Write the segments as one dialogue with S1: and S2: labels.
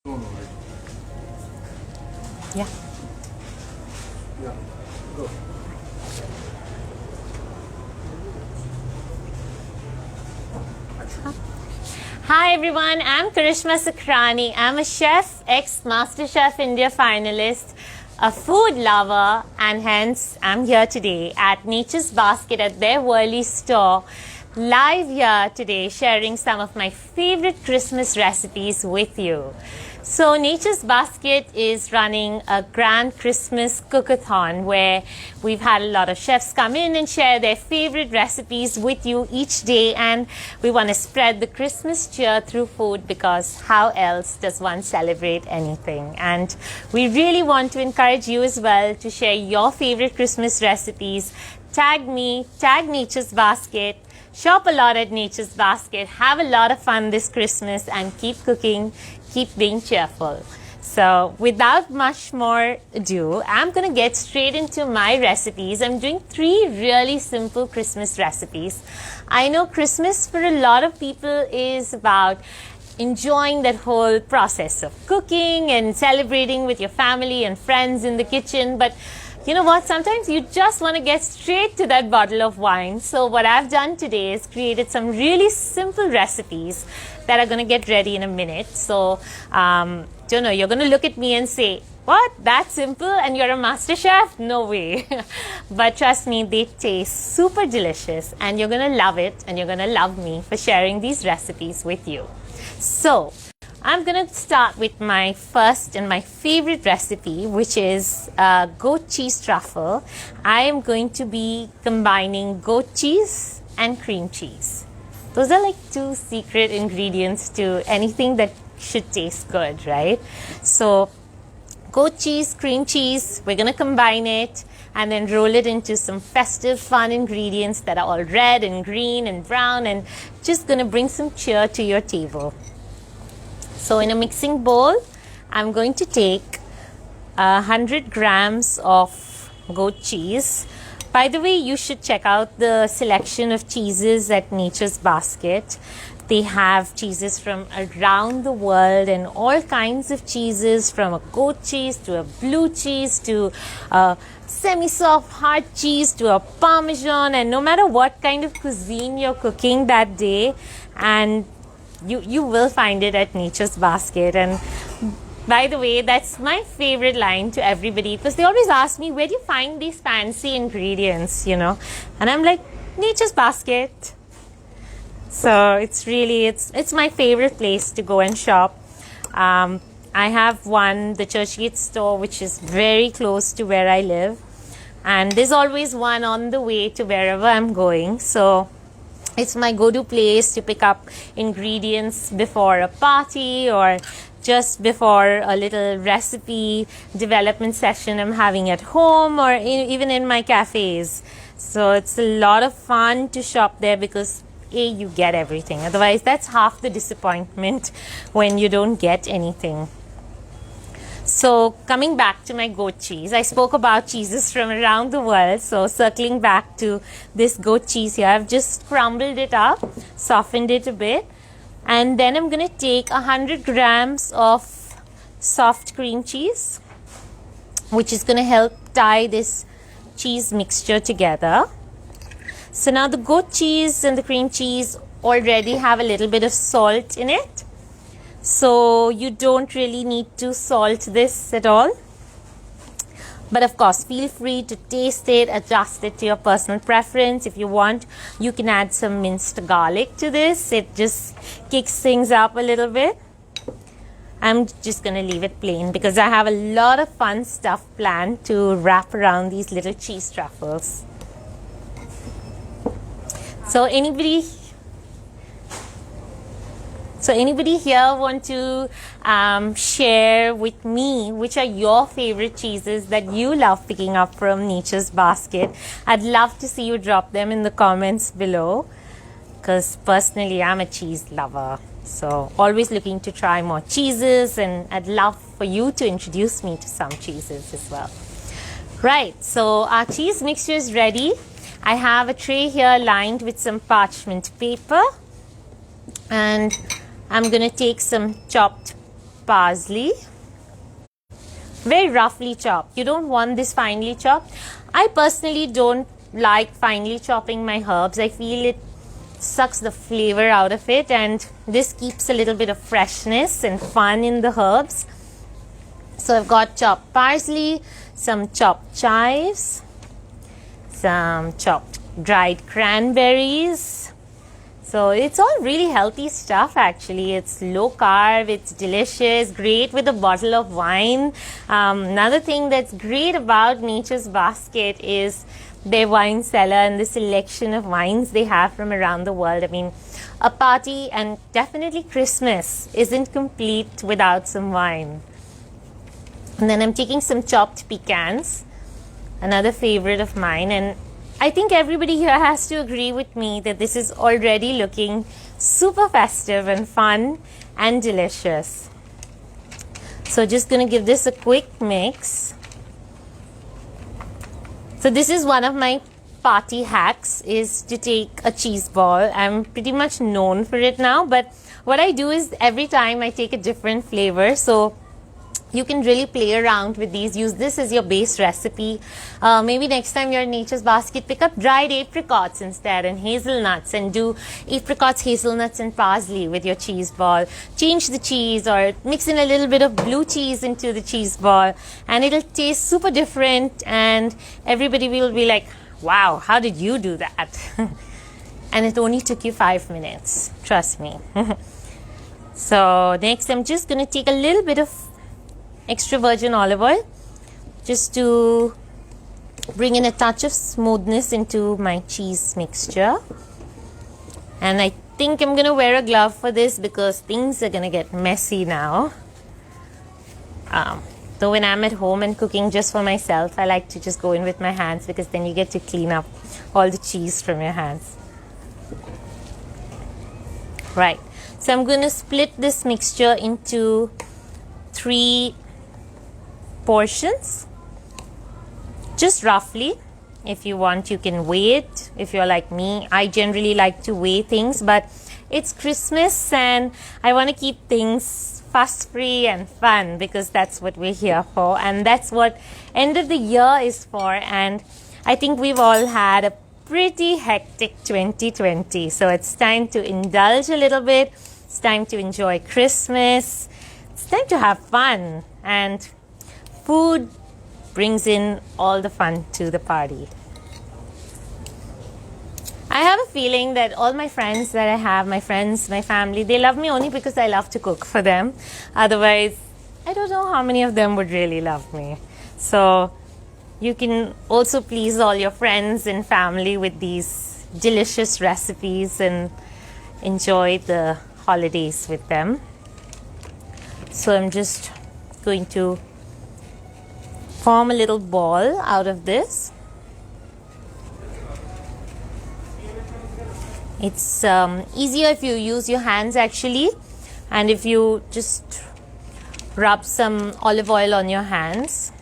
S1: Yeah.
S2: Yeah. Go.
S1: Hi everyone, I'm Karishma Sakhrani. I'm a chef, ex-MasterChef India finalist, a food lover, and hence I'm here today at Nature's Basket at their Worli store, live here today sharing some of my favorite Christmas recipes with you. So Nature's Basket is running a grand Christmas cookathon where we've had a lot of chefs come in and share their favorite recipes with you each day, and we want to spread the Christmas cheer through food because how else does one celebrate anything? And we really want to encourage you as well to share your favorite Christmas recipes. Tag me, tag Nature's Basket. Shop a lot at Nature's Basket, have a lot of fun this Christmas, and keep cooking, keep being cheerful. So without much more ado, I'm going to get straight into my recipes. I'm doing 3 really simple Christmas recipes. I know Christmas for a lot of people is about enjoying that whole process of cooking and celebrating with your family and friends in the kitchen, but you know what? Sometimes you just want to get straight to that bottle of wine. So what I've done today is created some really simple recipes that are going to get ready in a minute. So, don't know, you're going to look at me and say, what? That simple? And you're a master chef? No way. But trust me, they taste super delicious and you're going to love it and you're going to love me for sharing these recipes with you. So, I'm going to start with my first and my favorite recipe, which is goat cheese truffle. I am going to be combining goat cheese and cream cheese. Those are like 2 secret ingredients to anything that should taste good, right? So goat cheese, cream cheese, we're going to combine it and then roll it into some festive fun ingredients that are all red and green and brown and just going to bring some cheer to your table. So in a mixing bowl, I'm going to take 100 grams of goat cheese. By the way, you should check out the selection of cheeses at Nature's Basket. They have cheeses from around the world and all kinds of cheeses, from a goat cheese to a blue cheese to a semi-soft hard cheese to a parmesan, and no matter what kind of cuisine you're cooking that day, and you will find it at Nature's Basket. And by the way, that's my favorite line to everybody because they always ask me, where do you find these fancy ingredients, you know? And I'm like, Nature's Basket. So it's really, it's my favorite place to go and shop. I have the Churchgate store, which is very close to where I live. And there's always one on the way to wherever I'm going. So it's my go-to place to pick up ingredients before a party or just before a little recipe development session I'm having at home or even in my cafes. So it's a lot of fun to shop there because you get everything. Otherwise, that's half the disappointment when you don't get anything. So coming back to my goat cheese, I spoke about cheeses from around the world. So circling back to this goat cheese here, I've just crumbled it up, softened it a bit. And then I'm going to take 100 grams of soft cream cheese, which is going to help tie this cheese mixture together. So now the goat cheese and the cream cheese already have a little bit of salt in it. So you don't really need to salt this at all. But of course, feel free to taste it, adjust it to your personal preference. If you want, you can add some minced garlic to this. It just kicks things up a little bit. I'm just going to leave it plain because I have a lot of fun stuff planned to wrap around these little cheese truffles. So anybody here want to share with me which are your favorite cheeses that you love picking up from Nature's Basket? I'd love to see you drop them in the comments below because personally I'm a cheese lover. So always looking to try more cheeses, and I'd love for you to introduce me to some cheeses as well. Right, so our cheese mixture is ready. I have a tray here lined with some parchment paper, and I'm going to take some chopped parsley, very roughly chopped. You don't want this finely chopped. I personally don't like finely chopping my herbs. I feel it sucks the flavor out of it, and this keeps a little bit of freshness and fun in the herbs. So I've got chopped parsley, some chopped chives, some chopped dried cranberries. So it's all really healthy stuff actually. It's low carb, it's delicious, great with a bottle of wine. Another thing that's great about Nature's Basket is their wine cellar and the selection of wines they have from around the world. I mean, a party and definitely Christmas isn't complete without some wine. And then I'm taking some chopped pecans, another favorite of mine, and I think everybody here has to agree with me that this is already looking super festive and fun and delicious. So just gonna give this a quick mix. So this is one of my party hacks, is to take a cheese ball. I'm pretty much known for it now, but what I do is every time I take a different flavor. So you can really play around with these. Use this as your base recipe. Maybe next time you're in Nature's Basket, pick up dried apricots instead and hazelnuts, and do apricots, hazelnuts and parsley with your cheese ball. Change the cheese or mix in a little bit of blue cheese into the cheese ball, and it'll taste super different, and everybody will be like, wow, how did you do that? And it only took you 5 minutes, trust me. So next I'm just going to take a little bit of extra virgin olive oil just to bring in a touch of smoothness into my cheese mixture. And I think I'm gonna wear a glove for this because things are gonna get messy now. Though when I'm at home and cooking just for myself, I like to just go in with my hands, because then you get to clean up all the cheese from your hands. Right, so I'm gonna split this mixture into 3 portions, just roughly. If you want, you can weigh it. If you're like me, I generally like to weigh things, but it's Christmas and I want to keep things fuss free and fun, because that's what we're here for, and that's what end of the year is for. And I think we've all had a pretty hectic 2020, so it's time to indulge a little bit. It's time to enjoy Christmas. It's time to have fun, and food brings in all the fun to the party. I have a feeling that all my friends that I have, my friends, my family, they love me only because I love to cook for them. Otherwise, I don't know how many of them would really love me. So you can also please all your friends and family with these delicious recipes and enjoy the holidays with them. So I'm just going to form a little ball out of this. It's easier if you use your hands actually, and if you just rub some olive oil on your hands.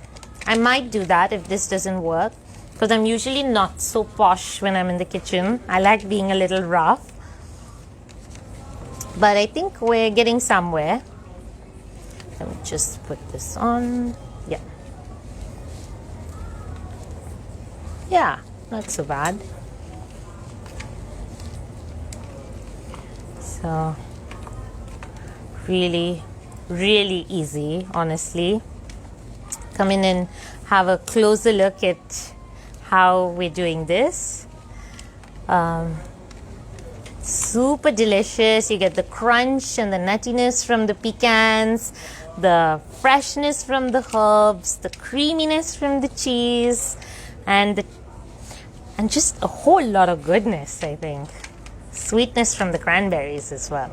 S1: I might do that if this doesn't work, because I'm usually not so posh when I'm in the kitchen. I like being a little rough, but I think we're getting somewhere. Let me just put this on. Yeah, not so bad. So really, really easy, honestly. Come in and have a closer look at how we're doing this. Super delicious. You get the crunch and the nuttiness from the pecans, the freshness from the herbs, the creaminess from the cheese, and just a whole lot of goodness, I think. Sweetness from the cranberries as well.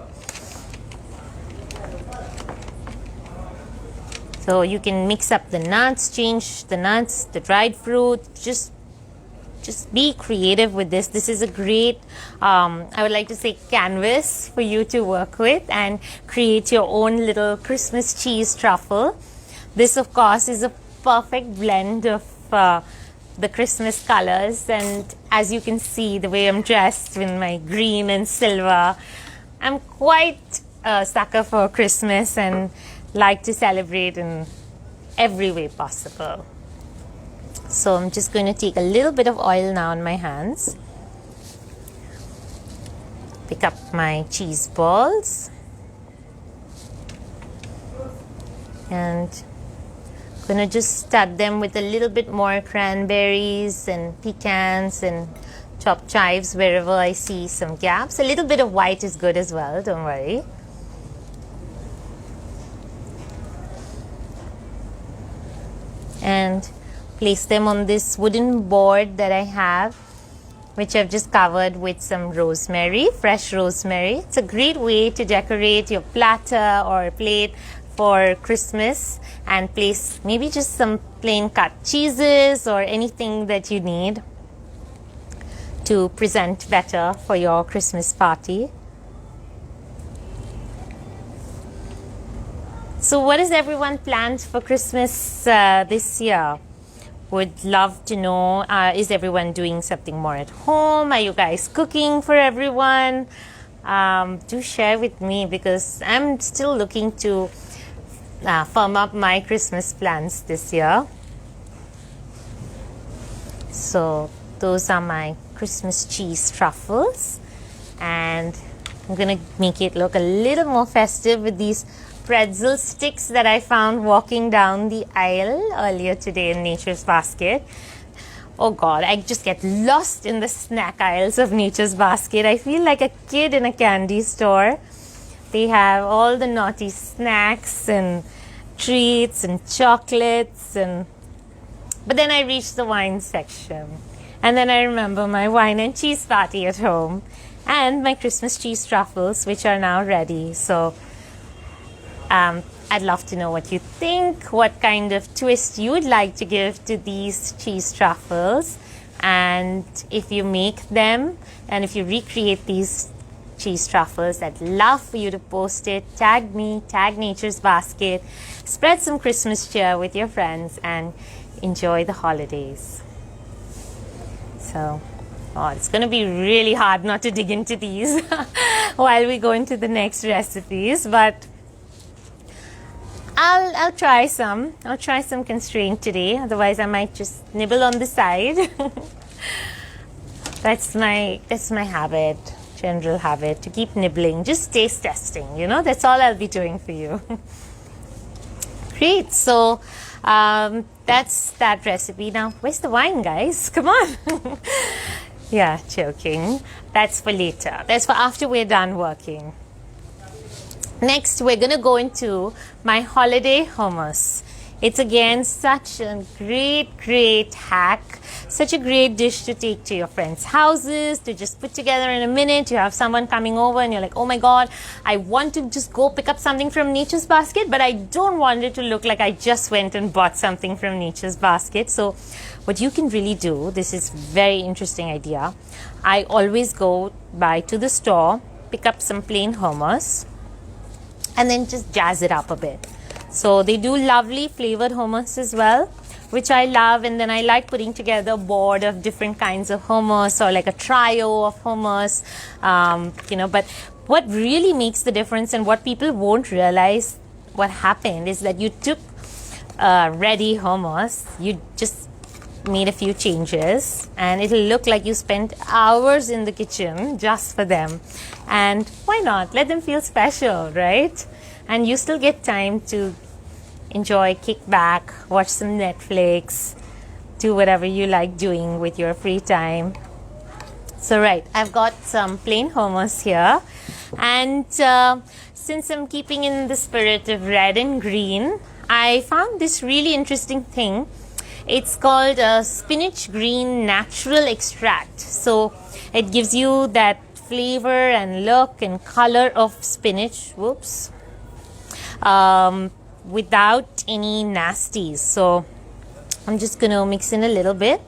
S1: So you can mix up the nuts, change the nuts, the dried fruit, just be creative with this. This is a great, I would like to say, canvas for you to work with and create your own little Christmas cheese truffle. This, of course, is a perfect blend of the Christmas colors, and as you can see, the way I'm dressed in my green and silver, I'm quite a sucker for Christmas, and like to celebrate in every way possible. So I'm just going to take a little bit of oil now on my hands. Pick up my cheese balls. And I'm going to just stud them with a little bit more cranberries and pecans and chopped chives wherever I see some gaps. A little bit of white is good as well, don't worry. And place them on this wooden board that I have, which I've just covered with some rosemary, fresh rosemary. It's a great way to decorate your platter or plate for Christmas, and place maybe just some plain cut cheeses or anything that you need to present better for your Christmas party. So what has everyone planned for Christmas this year? Would love to know, is everyone doing something more at home? Are you guys cooking for everyone? Do share with me, because I'm still looking to firm up my Christmas plans this year. So those are my Christmas cheese truffles, and I'm gonna make it look a little more festive with these pretzel sticks that I found walking down the aisle earlier today in Nature's Basket. Oh God, I just get lost in the snack aisles of Nature's Basket. I feel like a kid in a candy store. They have all the naughty snacks and treats and chocolates, but then I reach the wine section, and then I remember my wine and cheese party at home and my Christmas cheese truffles, which are now ready. So I'd love to know what you think, what kind of twist you would like to give to these cheese truffles, and if you make them and if you recreate these cheese truffles, I'd love for you to post it, tag me, tag Nature's Basket, spread some Christmas cheer with your friends, and enjoy the holidays. So, it's going to be really hard not to dig into these while we go into the next recipes, but I'll try some. I'll try some constraint today, otherwise I might just nibble on the side. That's my habit. General habit, to keep nibbling, just taste testing, that's all I'll be doing for you. Great. So that's that recipe. Now where's the wine, guys? Come on. Yeah, joking. That's for later. That's for after we're done working. Next, we're gonna go into my holiday hummus. It's again such a great hack, such a great dish to take to your friends' houses, to just put together in a minute. You have someone coming over and you're like, oh my God, I want to just go pick up something from Nature's Basket, but I don't want it to look like I just went and bought something from Nature's Basket. So what you can really do, this is very interesting idea. I always go to the store, pick up some plain hummus, and then just jazz it up a bit. So they do lovely flavored hummus as well, which I love, and then I like putting together a board of different kinds of hummus, or like a trio of hummus, but what really makes the difference and what people won't realize what happened is that you took ready hummus, you just made a few changes, and it'll look like you spent hours in the kitchen just for them. And why not? Let them feel special, right? And you still get time to enjoy, kick back, watch some Netflix, do whatever you like doing with your free time. So right, I've got some plain hummus here, and since I'm keeping in the spirit of red and green, I found this really interesting thing. It's called a spinach green natural extract. So it gives you that flavor and look and color of spinach, without any nasties. So I'm just going to mix in a little bit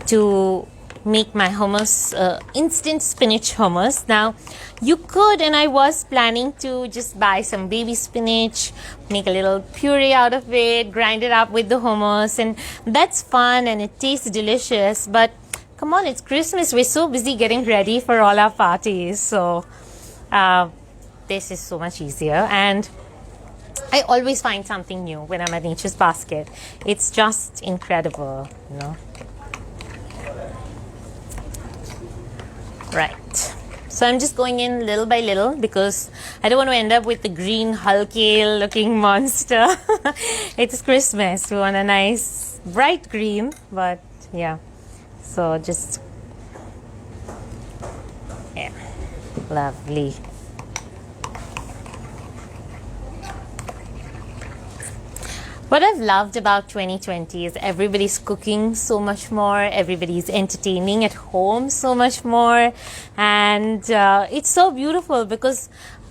S1: to make my hummus, instant spinach hummus. Now you could, and I was planning to just buy some baby spinach, make a little puree out of it, grind it up with the hummus, and that's fun and it tastes delicious. But come on, it's Christmas, we're so busy getting ready for all our parties, so this is so much easier. And I always find something new when I'm at Nature's Basket. It's just incredible, you know. Right. So I'm just going in little by little because I don't want to end up with the green hulky looking monster. It's Christmas. We want a nice bright green, but yeah. So just, yeah, lovely. What I've loved about 2020 is everybody's cooking so much more, everybody's entertaining at home so much more, and it's so beautiful because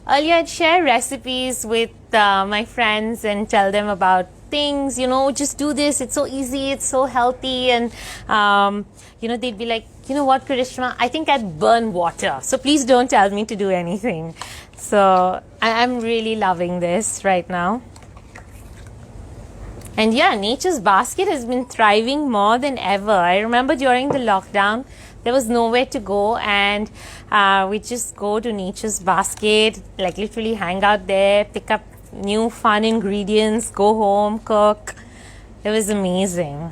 S1: earlier I'd share recipes with my friends and tell them about things, you know, just do this, it's so easy, it's so healthy, and you know, they'd be like, you know what, Karishma, I think I'd burn water, so please don't tell me to do anything. So I'm really loving this right now. And yeah, Nature's Basket has been thriving more than ever. I remember during the lockdown, there was nowhere to go, and we just go to Nature's Basket, like literally hang out there, pick up new fun ingredients, go home, cook. It was amazing.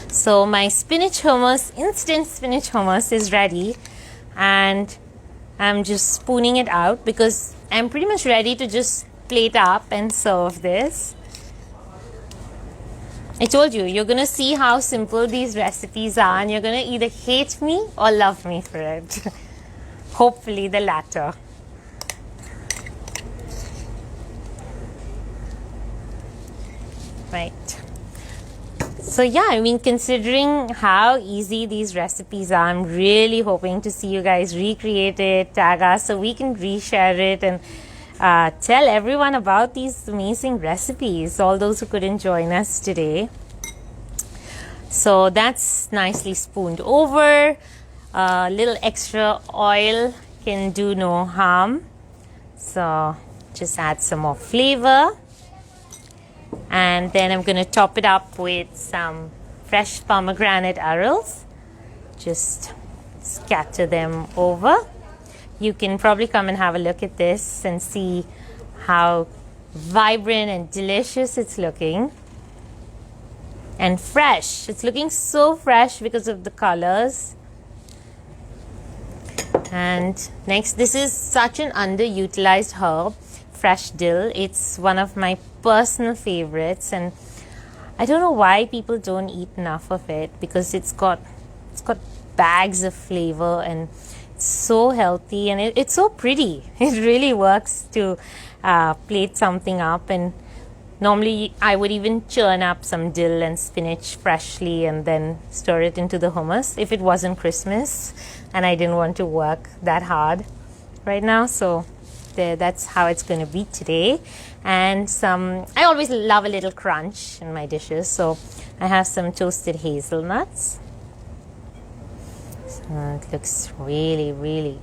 S1: So my spinach hummus, instant spinach hummus is ready, and I'm just spooning it out because I'm pretty much ready to just plate up and serve this. I told you, you're going to see how simple these recipes are, and you're going to either hate me or love me for it. Hopefully the latter. Right. So yeah, I mean, considering how easy these recipes are, I'm really hoping to see you guys recreate it, tag us so we can reshare it, and tell everyone about these amazing recipes, all those who couldn't join us today. So that's nicely spooned over. A little extra oil can do no harm. So just add some more flavor. And then I'm going to top it up with some fresh pomegranate arils. Just scatter them over. You can probably come and have a look at this and see how vibrant and delicious it's looking. And fresh. It's looking so fresh because of the colors. And next, this is such an underutilized herb, fresh dill. It's one of my personal favorites, and I don't know why people don't eat enough of it because it's got bags of flavor, and it's so healthy, and it's so pretty. It really works to plate something up. And normally I would even churn up some dill and spinach freshly and then stir it into the hummus if it wasn't Christmas and I didn't want to work that hard right now. So that's how it's going to be today. And I always love a little crunch in my dishes, so I have some toasted hazelnuts. So it looks really, really,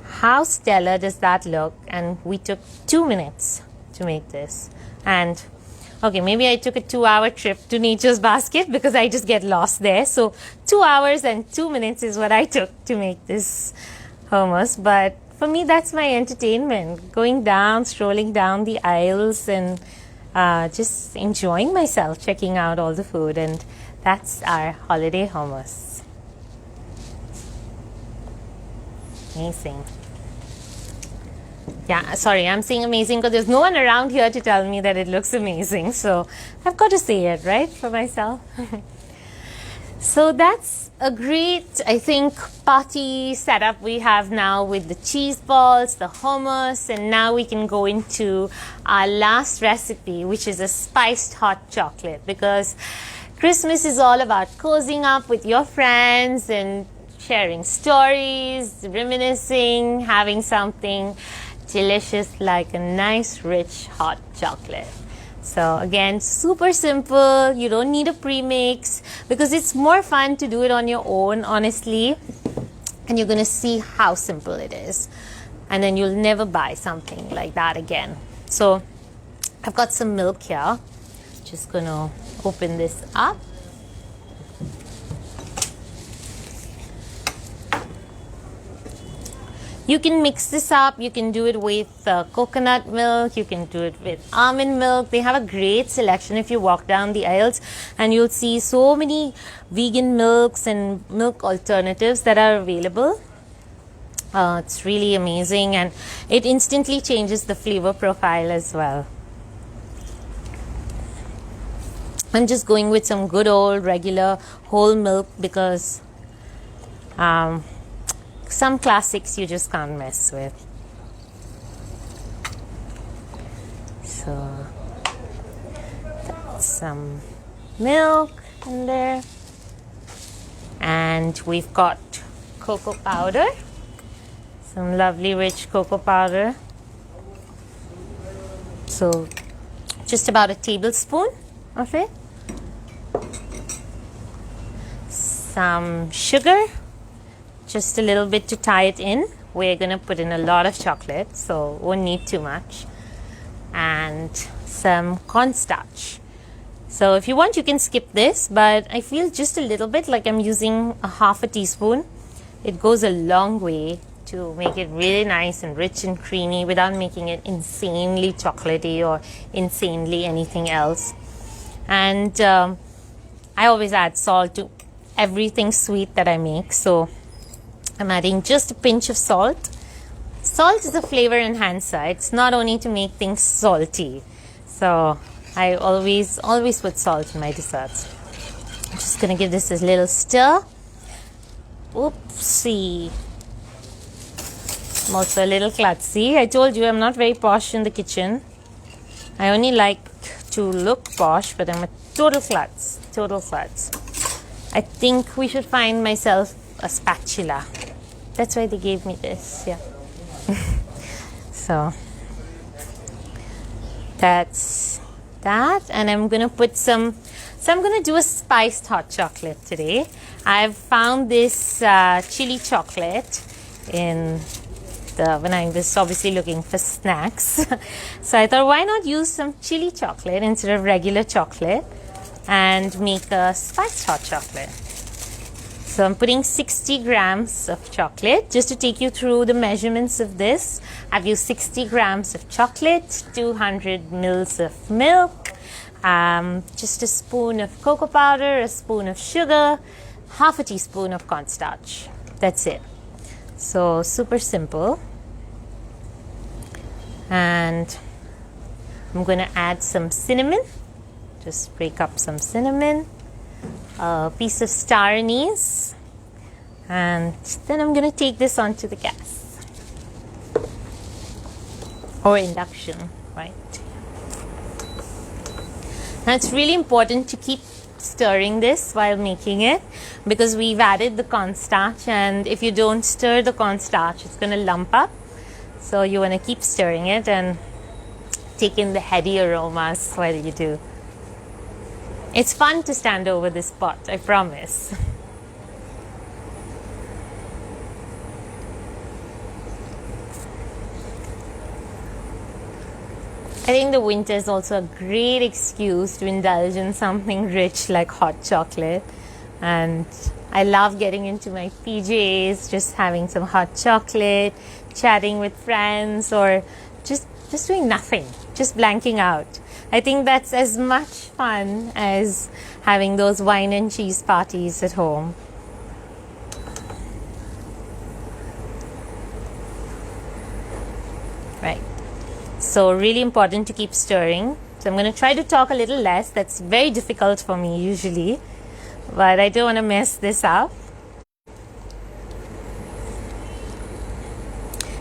S1: how stellar does that look? And we took 2 minutes to make this. And okay, maybe I took a 2-hour trip to Nature's Basket because I just get lost there. So 2 hours and 2 minutes is what I took to make this hummus. But for me, that's my entertainment. Going down, strolling down the aisles, and just enjoying myself, checking out all the food. And that's our holiday hummus. Amazing. Yeah, sorry, I'm saying amazing because there's no one around here to tell me that it looks amazing. So I've got to say it, right, for myself. So that's a great, I think, party setup we have now with the cheese balls, the hummus, and now we can go into our last recipe, which is a spiced hot chocolate, because Christmas is all about cozying up with your friends and sharing stories, reminiscing, having something delicious like a nice rich hot chocolate. So again, super simple. You don't need a premix because it's more fun to do it on your own, honestly. And you're going to see how simple it is. And then you'll never buy something like that again. So I've got some milk here. Just going to open this up. You can mix this up. You can do it with coconut milk. You can do it with almond milk. They have a great selection if you walk down the aisles, and you'll see so many vegan milks and milk alternatives that are available. It's really amazing, and it instantly changes the flavor profile as well. I'm just going with some good old regular whole milk because some classics you just can't mess with. So that's some milk in there, and we've got cocoa powder, some lovely rich cocoa powder. So just about a tablespoon of it. Some sugar, just a little bit to tie it in. We're gonna put in a lot of chocolate, so won't need too much. And some cornstarch. So if you want, you can skip this, but I feel just a little bit like I'm using a half a teaspoon. It goes a long way to make it really nice and rich and creamy without making it insanely chocolatey or insanely anything else. And I always add salt to everything sweet that I make, so I'm adding just a pinch of salt. Salt is a flavor enhancer. It's not only to make things salty, so I always put salt in my desserts. I'm just gonna give this a little stir. Oopsie. I'm also a little klutzy. I told you I'm not very posh in the kitchen. I only like to look posh, but I'm a total klutz. I think we should find myself a spatula. That's why they gave me this, yeah. So that's that, and I'm gonna put I'm gonna do a spiced hot chocolate today. I've found this chili chocolate when I was obviously looking for snacks. So I thought, why not use some chili chocolate instead of regular chocolate and make a spiced hot chocolate. So I'm putting 60 grams of chocolate. Just to take you through the measurements of this, I've used 60 grams of chocolate, 200 mils of milk, just a spoon of cocoa powder, a spoon of sugar, half a teaspoon of cornstarch. That's it. So super simple. And I'm going to add some cinnamon. Just break up some cinnamon, a piece of star anise, and then I'm going to take this onto the gas or induction, right? Now it's really important to keep stirring this while making it because we've added the cornstarch, and if you don't stir the cornstarch, it's going to lump up. So you want to keep stirring it and take in the heady aromas while you do. It's fun to stand over this pot, I promise. I think the winter is also a great excuse to indulge in something rich like hot chocolate. And I love getting into my PJs, just having some hot chocolate, chatting with friends, or just doing nothing, just blanking out. I think that's as much fun as having those wine and cheese parties at home. Right. So really important to keep stirring. So I'm going to try to talk a little less. That's very difficult for me usually, but I don't want to mess this up.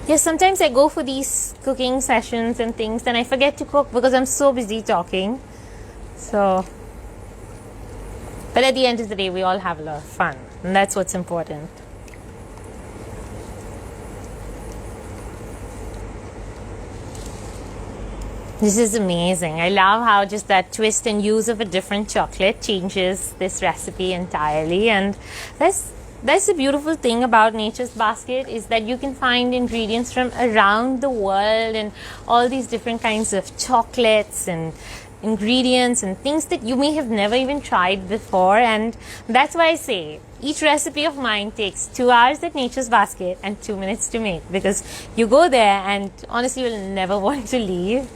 S1: Yes, sometimes I go for these cooking sessions and things and I forget to cook because I'm so busy talking. So, but at the end of the day, we all have a lot of fun, and that's what's important. This is amazing. I love how just that twist and use of a different chocolate changes this recipe entirely. And that's the beautiful thing about Nature's Basket, is that you can find ingredients from around the world and all these different kinds of chocolates and ingredients and things that you may have never even tried before. And that's why I say each recipe of mine takes 2 hours at Nature's Basket and 2 minutes to make, because you go there and honestly you'll never want to leave.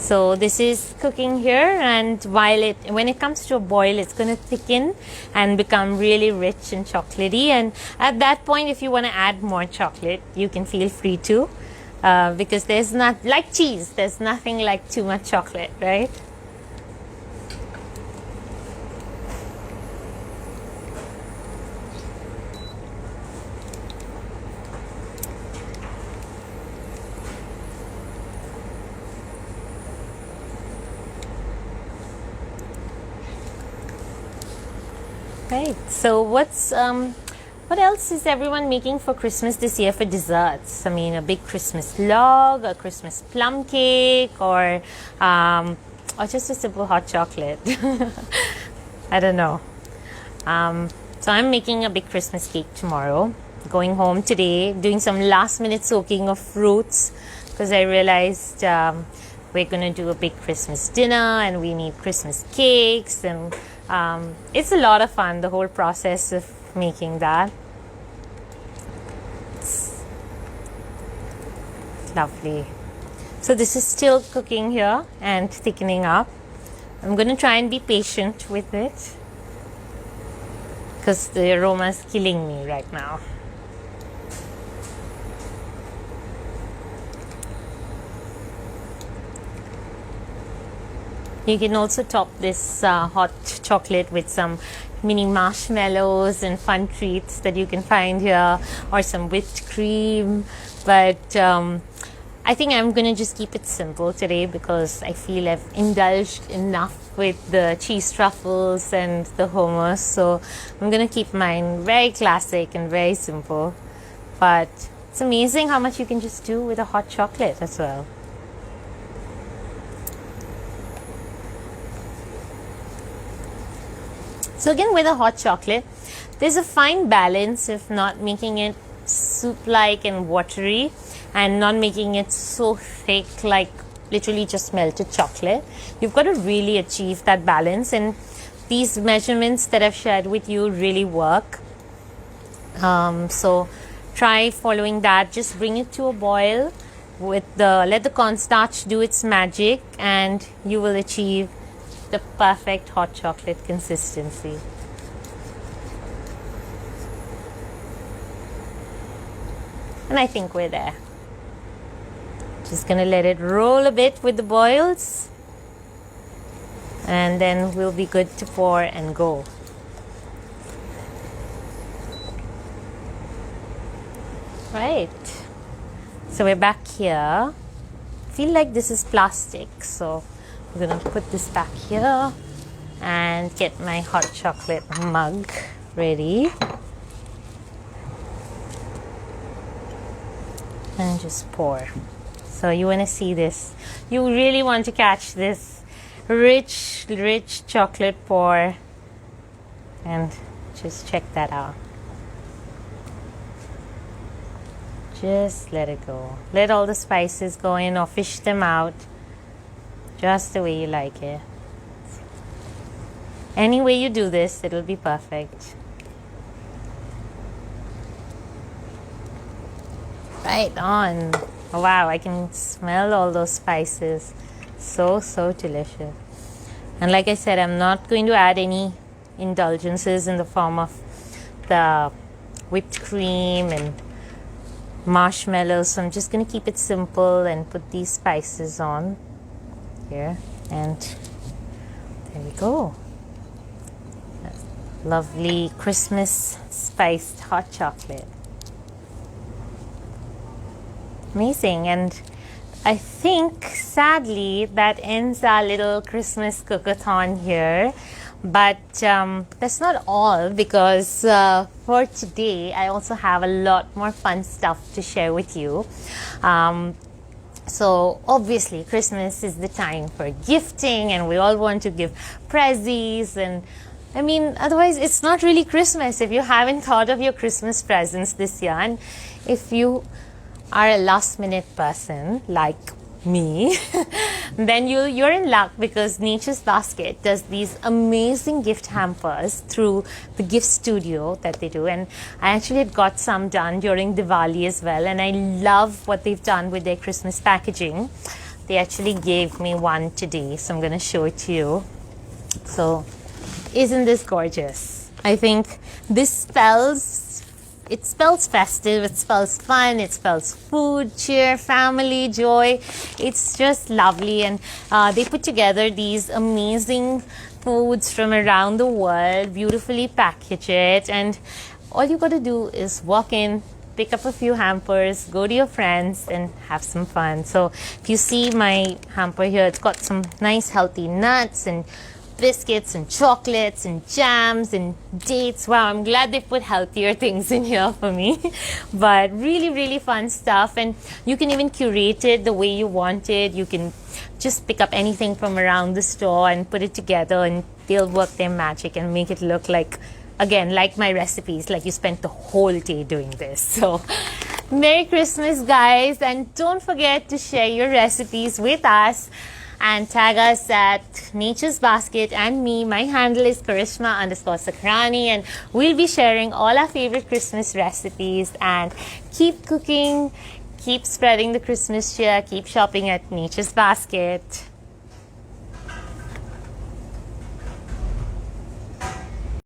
S1: So this is cooking here, and when it comes to a boil, it's going to thicken and become really rich and chocolatey. And at that point, if you want to add more chocolate, you can feel free to, because there's not, like cheese, there's nothing like too much chocolate, right? Right. So what else is everyone making for Christmas this year for desserts? I mean, a big Christmas log, a Christmas plum cake, or just a simple hot chocolate. I don't know. So I'm making a big Christmas cake tomorrow. Going home today, doing some last minute soaking of fruits, because I realized we're going to do a big Christmas dinner and we need Christmas cakes, and it's a lot of fun, the whole process of making that. It's lovely. So this is still cooking here and thickening up. I'm going to try and be patient with it, because the aroma is killing me right now. You can also top this hot chocolate with some mini marshmallows and fun treats that you can find here, or some whipped cream. But I think I'm going to just keep it simple today, because I feel I've indulged enough with the cheese truffles and the hummus. So I'm going to keep mine very classic and very simple. But it's amazing how much you can just do with a hot chocolate as well. So again, with a hot chocolate, there's a fine balance of not making it soup-like and watery, and not making it so thick like literally just melted chocolate. You've got to really achieve that balance, and these measurements that I've shared with you really work. So try following that. Just bring it to a boil let the cornstarch do its magic, and you will achieve the perfect hot chocolate consistency. And I think we're there. Just gonna let it roll a bit with the boils, and then we'll be good to pour and go. Right. So we're back here. I feel like this is plastic, so we're gonna put this back here and get my hot chocolate mug ready. And just pour. So you want to see this. You really want to catch this rich chocolate pour. And just check that out. Just let it go. Let all the spices go in, or fish them out just the way you like it. Any way you do this, it'll be perfect. Right on. Oh, wow, I can smell all those spices. So delicious. And like I said, I'm not going to add any indulgences in the form of the whipped cream and marshmallows. So I'm just going to keep it simple and put these spices on here. And there we go. Lovely Christmas spiced hot chocolate. Amazing. And I think sadly that ends our little Christmas cookathon here, but that's not all, because for today I also have a lot more fun stuff to share with you. So obviously Christmas is the time for gifting, and we all want to give prezzies, and I mean, otherwise it's not really Christmas if you haven't thought of your Christmas presents this year. And if you are a last minute person like me, then you're in luck, because Nature's Basket does these amazing gift hampers through the gift studio that they do. And I actually had got some done during Diwali as well, and I love what they've done with their Christmas packaging. They actually gave me one today, so I'm going to show it to you. So isn't this gorgeous? I think this spells festive, it spells fun, it spells food, cheer, family, joy. It's just lovely. And they put together these amazing foods from around the world, beautifully package it, and all you got to do is walk in, pick up a few hampers, go to your friends and have some fun. So if you see my hamper here, it's got some nice healthy nuts and biscuits and chocolates and jams and dates. Wow, I'm glad they put healthier things in here for me. But really, really fun stuff. And you can even curate it the way you want it. You can just pick up anything from around the store and put it together, and they'll work their magic and make it look like, again, like my recipes, like you spent the whole day doing this. So Merry Christmas, guys. And don't forget to share your recipes with us and tag us at Nature's Basket and me. My handle is Karishma_Sakhrani, and we'll be sharing all our favorite Christmas recipes. And keep cooking, keep spreading the Christmas cheer, keep shopping at Nature's Basket.